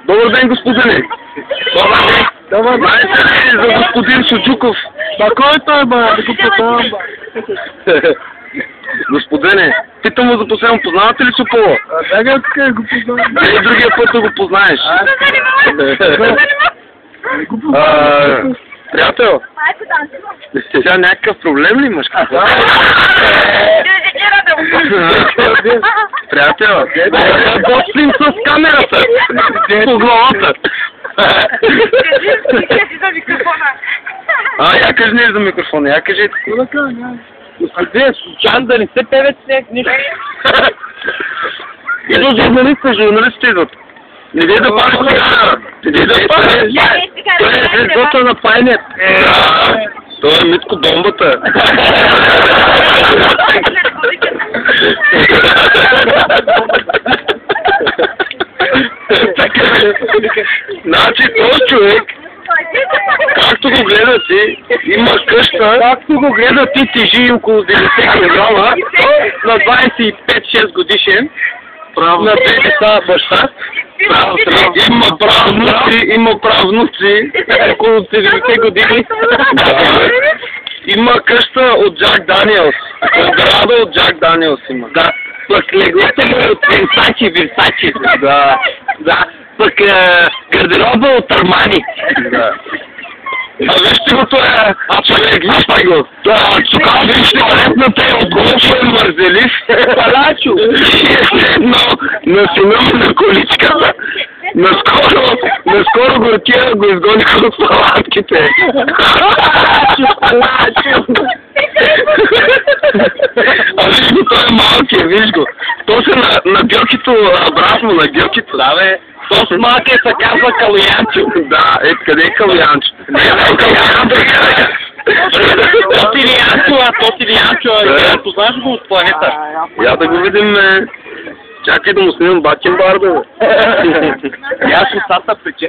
Добър ден, господине! Добър ден! Знаете ли за господин Суджуков? Ба кой е той, ба? Да го познавам, ба. Господине, питам му за последно, познавате ли Сокола? Да, как го познавам? Дали другия път да го познаеш? Приятел, сега някакъв проблем ли имаш? Приятел, бослим с камерата по главата. Я кажи не за микрофона, я кажи. Господин, случайно да не се певец нещо. Идват журналистите идват. Не вие да палиш сега. Не вие да палиш. Той е звездата на Пайнет. Той е Митко Бомбата. Значи този човек, както го гледа ти, има къща, както го гледа ти тежи около 90 кг, на 25-6 годишен, на 2 деца баща, има правнуци, около 70 години, има къща от Джак Даниелс, сграда от Джак Даниелс има. Да, пък леглото му от Версачи, да. Пък гардероба от Армани. Да. Вижте го това, човек, вижте го. Чукал, вижте лепната е от голфа и мързелив. Палачо. На сина му на количката. Наскоро горкия го изгониха от палатките. Палачо. Виж го, той е малкия, виж го. То се на гьокито, брат му на гьокито. Да, бе. То с малкия се казва Калуянчо. Да, къде е Калуянчо? Не е Калуянчо. То си Янчо, познаш го от планета. Я да го видим, чакай да му снимам Бакенбарда. Аз устата прича.